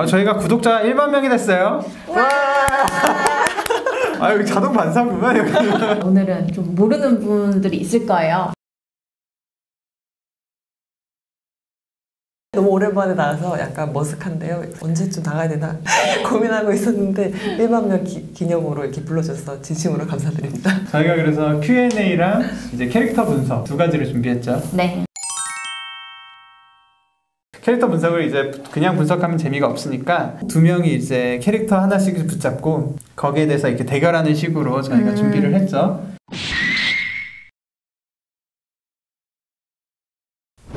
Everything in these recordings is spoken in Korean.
저희가 구독자 1만 명이 됐어요. 와! 여기 자동 반사구만 여기. 오늘은 좀 모르는 분들이 있을 거예요. 너무 오랜만에 나와서 약간 머쓱한데요. 언제쯤 나가야 되나 고민하고 있었는데 1만 명 기념으로 이렇게 불러줘서 진심으로 감사드립니다. 저희가 그래서 Q&A랑 이제 캐릭터 분석 두 가지를 준비했죠. 네. 캐릭터 분석을 이제 그냥 분석하면 재미가 없으니까 두 명이 이제 캐릭터 하나씩 붙잡고 거기에 대해서 이렇게 대결하는 식으로 저희가 준비를 했죠.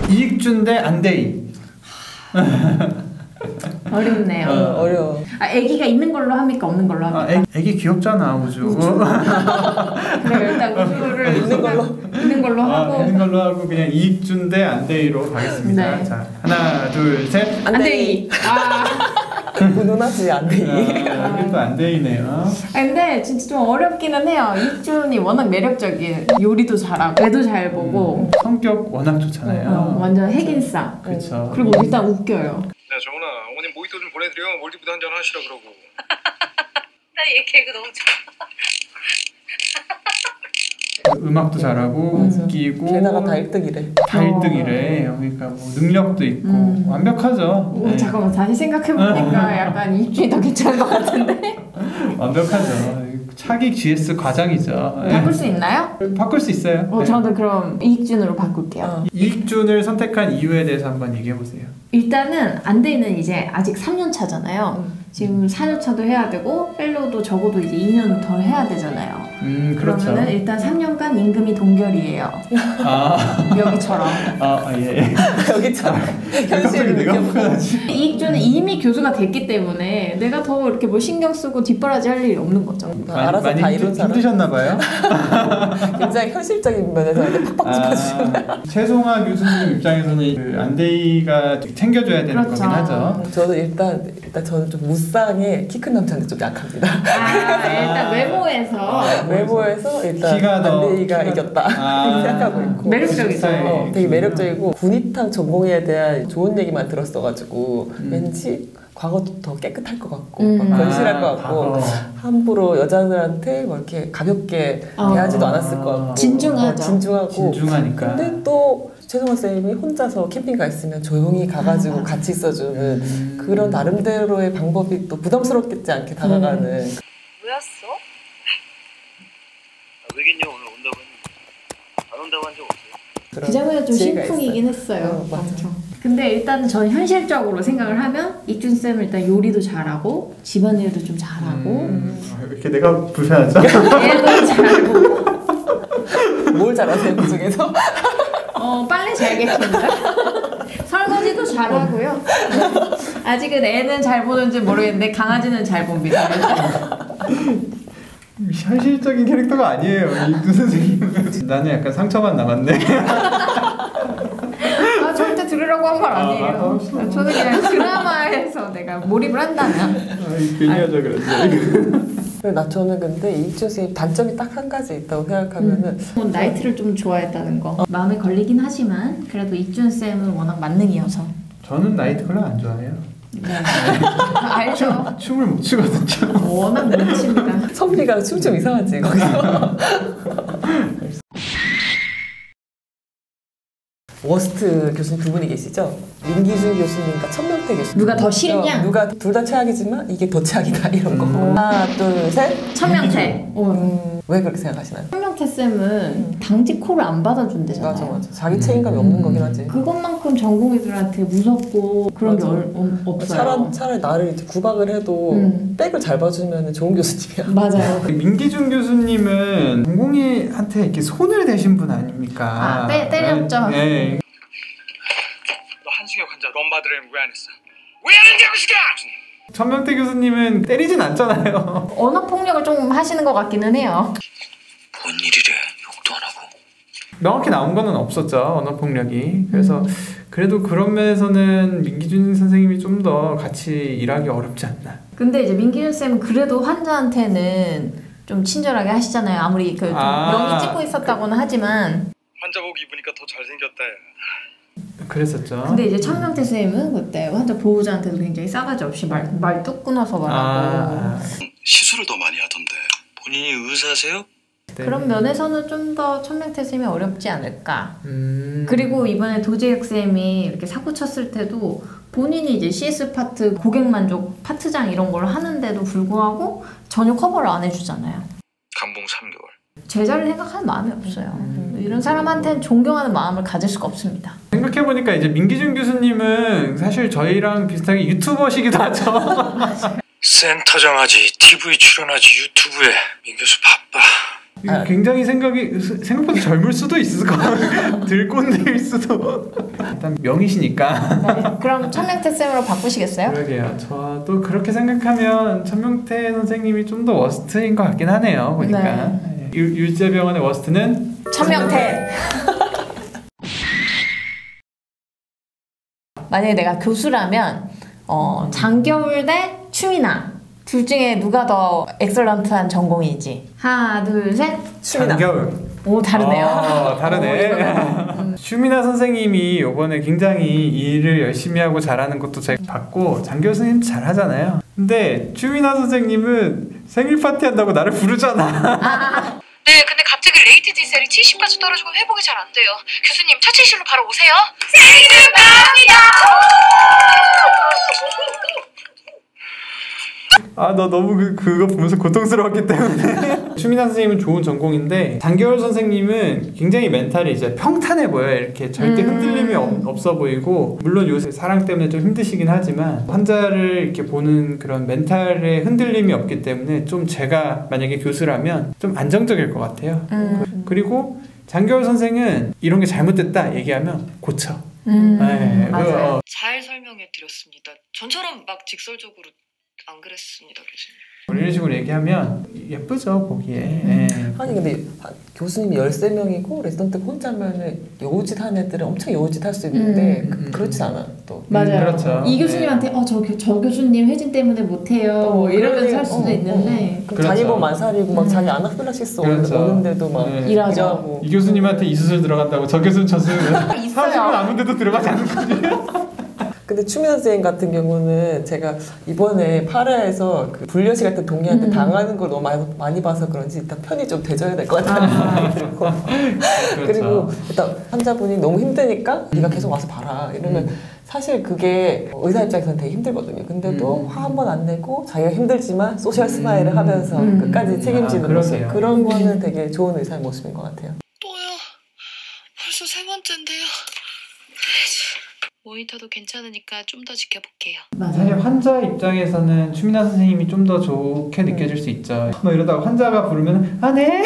이익준 대 안대희. 어렵네요. 어려워. 애기가 있는 걸로 합니까? 없는 걸로 합니까? 애기 귀엽잖아, 우주. 그래, 일단 우주를 있는 걸로 하고. 있는 걸로 하고 그냥 이익준 대 안대희로 가겠습니다. 네. 자, 하나, 둘, 셋. 안대희. 훈훈하지 안대희. 여기 또 안대희네요. 근데 진짜 좀 어렵기는 해요. 이익준이 워낙 매력적인, 요리도 잘하고 애도 잘 보고 성격 워낙 좋잖아요. 완전 핵인싸. 그렇죠. 그리고 일단 웃겨요. 야 정훈아, 어머님 모히또 좀 보내드려. 몰디브도 한잔 하시라 그러고. 나 얘 개그 너무 좋아. 음악도 잘하고 웃기고 게다가 다 1등이래. 다 1등이래. 그러니까 뭐 능력도 있고 완벽하죠. 네. 잠깐만 다시 생각해보니까 약간 이익준이 더 괜찮은 것 같은데? 완벽하죠. 차기 GS 과장이죠. 바꿀 수 있나요? 바꿀 수 있어요. 네. 저는 그럼 이익준으로 바꿀게요. 이익준을 선택한 이유에 대해서 한번 얘기해보세요. 일단은 안대희는 이제 아직 3년 차잖아요. 지금 4년 차도 해야 되고 펠로우도 적어도 이제 2년 더 해야 되잖아요. 그렇죠. 그러면은 일단 3년간 임금이 동결이에요. 여기처럼. 예. 여기처럼. 갑자기 내가 불편하지. 이익준은 이미 교수가 됐기 때문에 내가 더 이렇게 뭐 신경 쓰고 뒷바라지 할 일이 없는 거죠. 알아서 다 이룬 사람. 힘드셨나봐요. 굉장히 현실적인 면에서 이렇게 팍팍 짚어주시는. 최송화 교수님 입장에서는 그 안대희가 챙겨줘야 되는 그렇죠. 거긴 하죠. 저는 일단 저는 좀 무쌍에 키 큰 남자한테 좀 약합니다. 일단 외모에서 일단 키가 더 안대희가 이겼다 생각하고 있고. 매력적이죠. 되게 매력적이고 군의탕 전공에 대한 좋은 얘기만 들었어가지고 왠지 과거도 더 깨끗할 것 같고 건실할 것 같고 함부로 여자들한테 뭐 이렇게 가볍게 대하지도 않았을 것 같고 진중하죠. 진중하니까. 근데 또 최송화 쌤이 혼자서 캠핑 가 있으면 조용히 가가지고 같이 있어주는 그런 나름대로의 방법이 또 부담스럽겠지 않게 다가가는. 뭐였어? 왜겠냐, 오늘 온다고 했는데 안 온다고 한 적 없어요? 그 장면은 좀 지혜가 심쿵이긴 있어요. 했어요. 맞아. 근데 일단은 전 현실적으로 생각을 하면 이익준 쌤은 일단 요리도 잘하고 집안일도 좀 잘하고 이렇게 내가 불편하죠? 애도 잘하고 뭘 잘하세요 그 중에서? 빨래 잘 개킨다. 설거지도 잘하고요. 아직은 애는 잘 보는지 모르겠는데 강아지는 잘 봅니다. 현실적인 캐릭터가 아니에요. 이익준 선생님은. 나는 약간 상처만 남았네. 절대 들으라고 한 말 아니에요. 저는 그냥 드라마에서 내가 몰입을 한다면. 괜히 하자 그랬어. 저는 근데 이익준 선생님 단점이 딱 한 가지 있다고 생각하면은 나이트를 좀 좋아했다는 거. 마음에 걸리긴 하지만 그래도 이익준 쌤은 워낙 만능이어서. 저는 나이트 별로 안 좋아해요. 네. 알죠. 춤을 못 추거든요. 워낙 못 칩니다. 선비가 춤 좀 이상하지 거기서. 워스트 교수님 두 분이 계시죠? 민기준 교수님과 천명태 교수님. 누가 더 싫냐? 누가 둘 다 최악이지만 이게 더 최악이다 이런 거. 하나 둘 셋. 천명태. 왜 그렇게 생각하시나요? 천명태 쌤은 당직 콜을 안 받아준대잖아요. 맞아. 자기 책임감이 없는 거긴 하지. 그것만큼 전공의들한테 무섭고 그런 게 없어요. 차라리 나를 이제 구박을 해도 백을 잘 봐주면 좋은 교수님이야. 맞아요. 민기준 교수님은 전공의한테 이렇게 손을 대신 분 아닙니까? 때렸죠. 네. 너 한승혁 환자 럼바드레인 왜 안 했어? 왜 안 했냐고 시켜! 천명태 교수님은 때리진 않잖아요. 언어폭력을 좀 하시는 것 같기는 해요. 뭔 일이래, 욕도 안 하고. 명확히 나온 거는 없었죠, 언어폭력이. 그래서 그래도 그런 면에서는 민기준 선생님이 좀 더 같이 일하기 어렵지 않나. 근데 이제 민기준 쌤은 그래도 환자한테는 좀 친절하게 하시잖아요. 아무리 그 명의 찍고 있었다고는 하지만. 환자복 입으니까 더 잘생겼다. 그랬었죠. 근데 이제 천명태 쌤은 그때 환자 보호자한테도 굉장히 싸가지 없이 말 뚝 끊어서 말하고 시술을 더 많이 하던데. 본인이 의사세요? 그런 면에서는 좀 더 천명태 쌤이 어렵지 않을까. 그리고 이번에 도재혁 쌤이 이렇게 사고 쳤을 때도 본인이 이제 CS 파트, 고객 만족 파트장 이런 걸 하는데도 불구하고 전혀 커버를 안 해주잖아요. 감봉 3개월. 제자를 생각하는 마음이 없어요. 이런 사람한테는 존경하는 마음을 가질 수가 없습니다. 생각해보니까 이제 민기준 교수님은 사실 저희랑 비슷하게 유튜버시기도 하죠. 센터장하지, TV 출연하지, 유튜브에. 민 교수 바빠. 굉장히 생각보다 젊을 수도 있을 거 들꼰대일 수도. 일단 명이시니까. 네, 그럼 천명태 쌤으로 바꾸시겠어요? 그러게요. 저도 그렇게 생각하면 천명태 선생님이 좀 더 워스트인 것 같긴 하네요. 보니까. 네. 율제병원의 워스트는 천명태. 만약에 내가 교수라면 장겨울 대 추미나 둘 중에 누가 더 엑설런트한 전공이지? 하나 둘 셋. 추미나. 장겨울. 오 다르네요. 다르네. 추미나 선생님이 이번에 굉장히 일을 열심히 하고 잘하는 것도 제가 봤고 장 교수님 잘하잖아요. 근데 추미나 선생님은 생일 파티 한다고 나를 부르잖아. 네, 근데 갑자기 레이트 디셀이 70까지 떨어지고 회복이 잘 안 돼요. 교수님, 차치실로 바로 오세요. 생일 아, 나 너무 그거 보면서 고통스러웠기 때문에. 추미나 선생님은 좋은 전공인데 장겨울 선생님은 굉장히 멘탈이 이제 평탄해 보여요. 이렇게 절대 흔들림이 없어 보이고, 물론 요새 사랑 때문에 좀 힘드시긴 하지만 환자를 이렇게 보는 그런 멘탈에 흔들림이 없기 때문에 좀 제가 만약에 교수라면 좀 안정적일 것 같아요. 그리고 장겨울 선생은 이런 게 잘못됐다 얘기하면 고쳐. 네, 맞아요. 잘 설명해 드렸습니다. 전처럼 막 직설적으로 안 그랬습니다, 교수님. 이런 식으로 얘기하면 예쁘죠, 보기에. 네. 아니 근데 교수님이 13명이고 레지던트가 혼자면은 여우짓 하는 애들은 엄청 여우짓 할 수 있는데 그렇지 않아 또. 맞아요. 그렇죠. 이 교수님한테 저 교수님 회진 때문에 못해요 뭐 이러면서 할 수도 있는데 그럼 그렇죠. 자기 몸 만살이고 막 자기 아나필라시스 오는데도 막 일하죠. 이 교수님한테 이 수술 들어간다고 저 교수는 저 수술 사실은 아무데도 들어가지 않는 거지. 근데 추미나 선생님 같은 경우는 제가 이번에 파라에서 그 불려시 같은 동료한테 당하는 걸 너무 많이 봐서 그런지 일단 편히 좀 대줘야 될 것 같다는 생각이 들고 그리고 일단 환자분이 너무 힘드니까 네가 계속 와서 봐라 이러면 사실 그게 의사 입장에서는 되게 힘들거든요. 근데도 화 한 번 안 내고 자기가 힘들지만 소셜 스마일을 하면서 끝까지 책임지는 모습, 그런 거는 되게 좋은 의사의 모습인 것 같아요. 또요? 벌써 세 번째인데요. 모니터도 괜찮으니까 좀 더 지켜볼게요. 사실 환자 입장에서는 추미나 선생님이 좀 더 좋게 느껴질 수 있죠. 뭐 이러다가 환자가 부르면 아 네?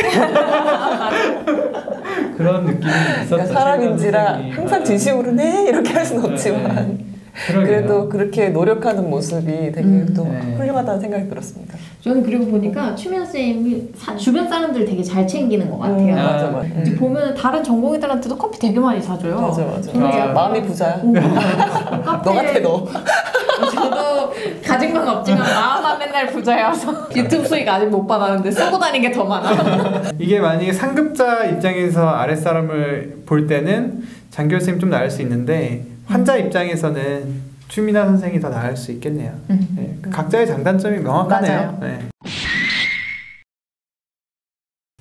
그런 느낌이 있었죠. 그러니까 사람인지라 추미나 선생님이. 항상 진심으로 네 이렇게 할 수는 없지만 그래도 그렇게 노력하는 모습이 되게 또 훌륭하다는 생각이 들었습니다. 저는 그리고 보니까 추미나 쌤이 주변 사람들 되게 잘 챙기는 것 같아요. 맞아. 이제 보면 다른 전공의들한테도 커피 되게 많이 사줘요. 맞아. 마음이 부자야. 너 같아 너. 저도 가진 건 없지만 마음만 맨날 부자여서 유튜브 수익 아직 못 받았는데 쓰고 다니는 게 더 많아. 이게 만약에 상급자 입장에서 아랫사람을 볼 때는 장교수 선생님 좀 나을 수 있는데 환자 입장에서는 추미나 선생이 더 나을 수 있겠네요. 네, 각자의 장단점이 명확하네요. 네.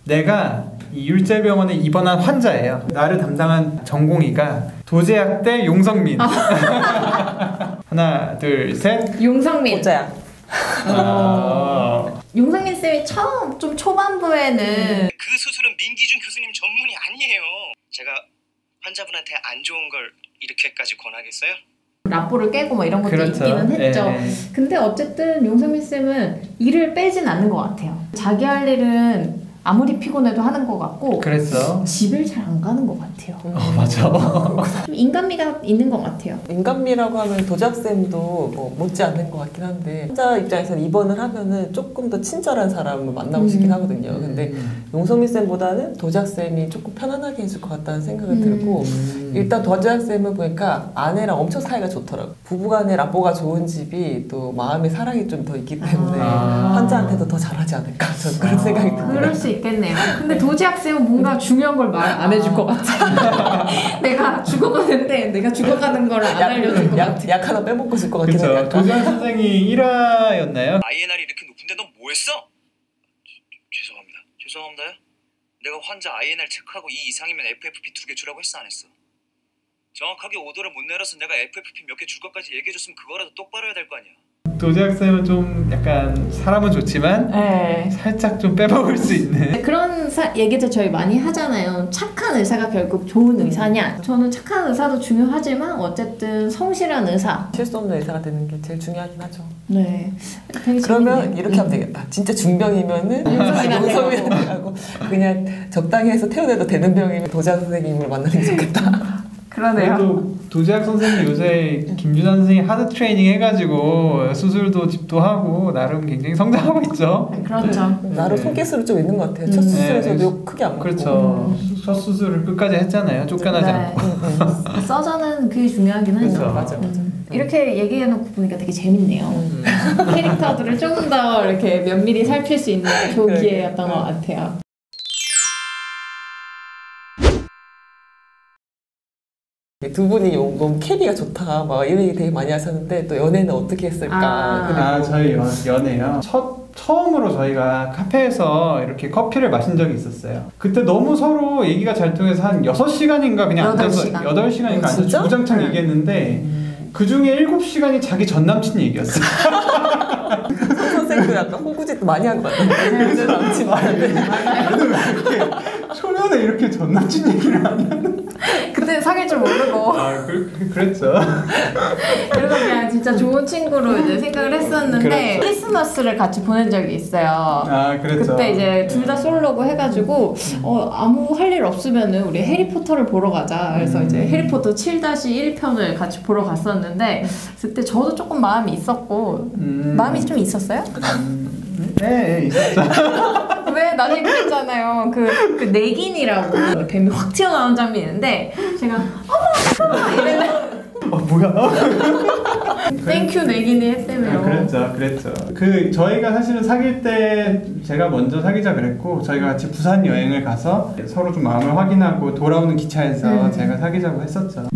내가 이 율제병원에 입원한 환자예요. 나를 담당한 전공의가 도제학 대 용성민. 하나, 둘, 셋. 용성민. 모자야. 용성민 쌤이 처음 좀 초반부에는 그 수술은 민기준 교수님 전문이 아니에요. 제가 환자분한테 안 좋은 걸 이렇게까지 권하겠어요? 라포를 깨고 뭐 이런 것도 그렇죠. 있기는 했죠. 네. 근데 어쨌든 용성민 쌤은 일을 빼진 않는 것 같아요. 자기 할 일은 아무리 피곤해도 하는 것 같고 그랬어. 집을 잘 안 가는 것 같아요. 맞아. 좀 인간미가 있는 것 같아요. 인간미라고 하면 도작쌤도 뭐 못지 않는 것 같긴 한데 환자 입장에서는 입원을 하면은 조금 더 친절한 사람을 만나고 싶긴 하거든요. 근데 용성민 쌤보다는 도작쌤이 조금 편안하게 해줄 것 같다는 생각이 들고 일단 도작쌤은 보니까 아내랑 엄청 사이가 좋더라고요. 부부간의 라뽀가 좋은 집이 또 마음의 사랑이 좀 더 있기 때문에 환자한테도 더 잘하지 않을까 저는 그런 생각이 듭니다. 그럴 수 있겠네요. 근데 도지학생은 뭔가 중요한 걸 말 안 해줄 것 같아. 내가 죽어가는데 내가 죽어가는 걸 안 알려줄 것 같아. 약 하나 빼먹고 싶을 것 같긴 해요. 도지학 선생이 1화였나요? INR이 이렇게 높은데 넌 뭐했어? 죄송합니다요. 내가 환자 INR 체크하고 2 이상이면 FFP 2개 주라고 했어 안 했어? 정확하게 오더를 못 내려서 내가 FFP 몇 개 줄 것까지 얘기해줬으면 그거라도 똑바로 해야 될 거 아니야. 도지학생은 좀 약간 사람은 좋지만 네. 살짝 좀 빼먹을 수 있는 그런 얘기도 저희 많이 하잖아요. 착한 의사가 결국 좋은 의사냐? 저는 착한 의사도 중요하지만 어쨌든 성실한 의사. 실수 없는 의사가 되는 게 제일 중요하긴 하죠. 네. 되게 그러면 재밌네요. 이렇게 하면 되겠다. 진짜 중병이면은 용성이라고 그냥 적당히 해서 태워내도 되는 병이면 도지학 선생님을 만나는 게 좋겠다. 그러네요. 그래도 도지학 선생님 요새 김준환 선생님 하드 트레이닝 해가지고 수술도 집도 하고 나름 굉장히 성장하고 있죠. 그렇죠. 나름 손기술이 좀 있는 것 같아요. 첫 수술에서도 욕 크게 안 먹고. 그렇죠. 첫 수술을 끝까지 했잖아요. 쫓겨나지 않고. 써저는 그게 중요하긴 하죠. 그렇죠. 맞아. 이렇게 얘기해놓고 보니까 되게 재밌네요. 캐릭터들을 조금 더 이렇게 면밀히 살필 수 있는 좋은 기회였던 것 같아요. 두 분이 너무 케미가 좋다 막 이런 얘기 되게 많이 하셨는데 또 연애는 어떻게 했을까? 저희 연애요. 처음으로 저희가 카페에서 이렇게 커피를 마신 적이 있었어요. 그때 너무 서로 얘기가 잘 통해서 한 6시간인가 그냥 8시간. 앉아서 8시간인가 앉아서 진짜? 주구장창 얘기했는데 그 중에 7시간이 자기 전 남친 얘기였어요. 선생도 약간 호구짓 많이 한 것 같아요. 전 남친 말인데. 초면에 이렇게 전 남친 얘기를 하냐? 그때 사귈 줄 모르고. 그랬죠. 그래서 그냥 진짜 좋은 친구로 이제 생각을 했었는데 그렇죠. 크리스마스를 같이 보낸 적이 있어요. 그랬죠. 그때 이제 둘 다 솔로고 해가지고 아무 할 일 없으면은 우리 해리포터를 보러 가자. 그래서 이제 해리포터 7-1편을 같이 보러 갔었는데 그때 저도 조금 마음이 있었고 마음이 좀 있었어요? 네, 있었죠. 왜 나중에 그랬잖아요. 그 내긴이라고 뱀이 확 튀어나온 장면이 있는데 제가 어머 이랬는데 뭐야? 땡큐 내긴이 했다며요. 그랬죠. 저희가 사실은 사귈 때 제가 먼저 사귀자 그랬고 저희가 같이 부산 여행을 가서 서로 좀 마음을 확인하고 돌아오는 기차에서 제가 사귀자고 했었죠.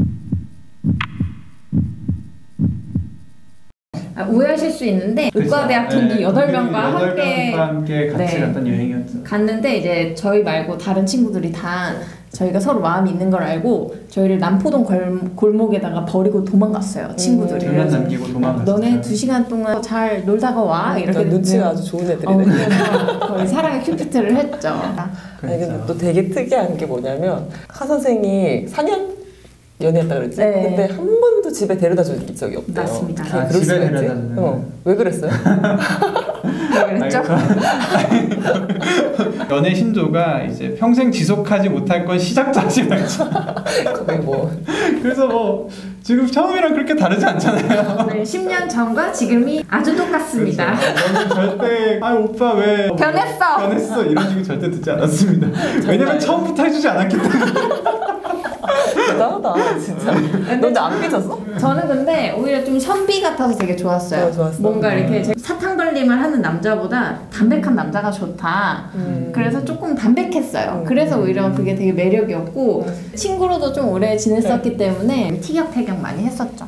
오해하실 수 있는데 의과대학 동기 8명과 함께 같이 갔던 여행이었죠. 갔는데 이제 저희 말고 다른 친구들이 다 저희가 서로 마음이 있는 걸 알고 저희를 남포동 골목에다가 버리고 도망갔어요. 친구들이. 둘만 남기고 도망갔어요. 너네 2시간 동안 잘 놀다가 와. 이렇게 눈치가 아주 좋은 애들이네. 그래서 거의 사랑의 큐피트를 했죠. 아니 근데 또 되게 특이한 게 뭐냐면 하 선생이 4년 연애했다 그랬지? 네. 근데 한 번도 집에 데려다 준 적이 없대요. 맞습니다. 그럴 집에 수가 있지? 데려다 주는. 왜 그랬어요? 왜 그랬죠? 연애 신조가 이제 평생 지속하지 못할 건 시작자지 말자. 거기 뭐 그래서 지금 처음이랑 그렇게 다르지 않잖아요. 네, 10년 전과 지금이 아주 똑같습니다. 저는 절대 오빠 왜 변했어 이런 얘기 절대 듣지 않았습니다. 왜냐면 처음부터 해주지 않았기 때문에. 대단하다 진짜. 너 근데 안 삐졌어? 저는 근데 오히려 좀 선비 같아서 되게 좋았어요. 좋았어. 뭔가 이렇게 사탕발림을 하는 남자보다 담백한 남자가 좋다. 그래서 조금 담백했어요. 그래서 오히려 그게 되게 매력이었고 친구로도 좀 오래 지냈었기 때문에 티격태격 많이 했었죠.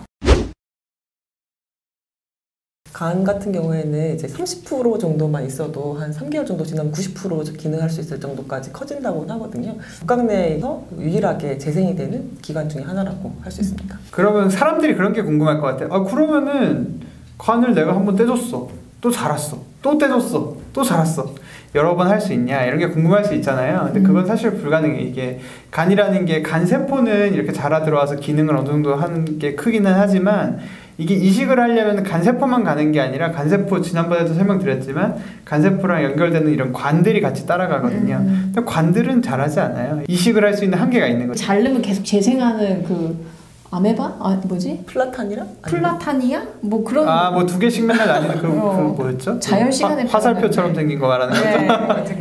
간 같은 경우에는 이제 30% 정도만 있어도 한 3개월 정도 지나면 90% 기능할 수 있을 정도까지 커진다고 하거든요. 복강 내에서 유일하게 재생이 되는 기관 중에 하나라고 할 수 있습니다. 그러면 사람들이 그런 게 궁금할 것 같아요. 그러면은 간을 내가 한번 떼줬어. 또 자랐어. 또 떼줬어. 또 자랐어. 여러 번 할 수 있냐 이런 게 궁금할 수 있잖아요. 근데 그건 사실 불가능해. 이게 간이라는 게 간세포는 이렇게 자라 들어와서 기능을 어느 정도 하는 게 크기는 하지만 이게 이식을 하려면 간세포만 가는 게 아니라 간세포 지난번에도 설명드렸지만 간세포랑 연결되는 이런 관들이 같이 따라가거든요. 근데 관들은 자라지 않아요. 이식을 할 수 있는 한계가 있는 거죠. 자르면 계속 재생하는 그 아메바? 뭐지? 플라타니라? 플라타니아? 뭐 그런 뭐 2개씩 맨날 나뉘는 그 뭐였죠? 자연 시간에 화살표처럼 생긴 거 말하는 거죠? 네,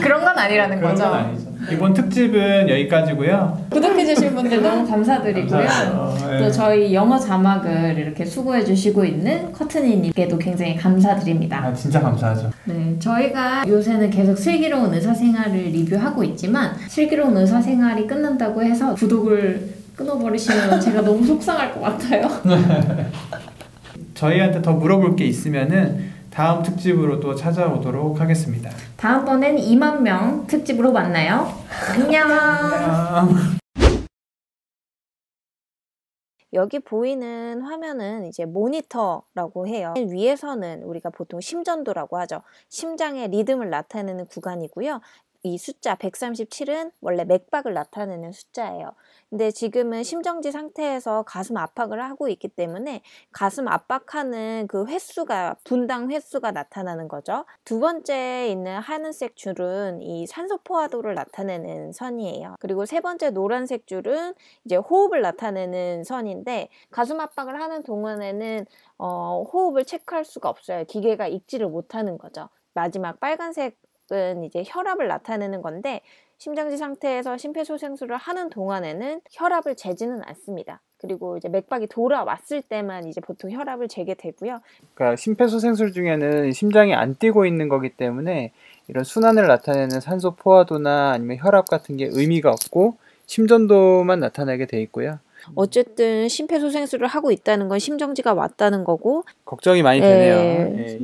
그런 건 아니라는 그런 거죠. 건 아니죠. 이번 특집은 여기까지고요. 구독해주신 분들 너무 감사드리고요. 감사합니다. 또 저희 영어 자막을 이렇게 수고해주시고 있는 커튼이님께도 굉장히 감사드립니다. 아, 진짜 감사하죠. 네, 저희가 요새는 계속 슬기로운 의사생활을 리뷰하고 있지만 슬기로운 의사생활이 끝난다고 해서 구독을 끊어버리시면 제가 너무 속상할 것 같아요. 저희한테 더 물어볼 게 있으면은 다음 특집으로 또 찾아오도록 하겠습니다. 다음번엔 2만 명 특집으로 만나요. 안녕. 여기 보이는 화면은 이제 모니터라고 해요. 위에서는 우리가 보통 심전도라고 하죠. 심장의 리듬을 나타내는 구간이고요. 이 숫자 137은 원래 맥박을 나타내는 숫자예요. 근데 지금은 심정지 상태에서 가슴 압박을 하고 있기 때문에 가슴 압박하는 그 횟수가 분당 횟수가 나타나는 거죠. 두 번째 있는 하늘색 줄은 이 산소 포화도를 나타내는 선이에요. 그리고 세 번째 노란색 줄은 이제 호흡을 나타내는 선인데 가슴 압박을 하는 동안에는 호흡을 체크할 수가 없어요. 기계가 읽지를 못하는 거죠. 마지막 빨간색 은 이제 혈압을 나타내는 건데 심정지 상태에서 심폐소생술을 하는 동안에는 혈압을 재지는 않습니다. 그리고 이제 맥박이 돌아왔을 때만 이제 보통 혈압을 재게 되고요. 그러니까 심폐소생술 중에는 심장이 안 뛰고 있는 거기 때문에 이런 순환을 나타내는 산소 포화도나 아니면 혈압 같은 게 의미가 없고 심전도만 나타나게 돼 있고요. 어쨌든 심폐소생술을 하고 있다는 건 심정지가 왔다는 거고 걱정이 많이 되네요. 예.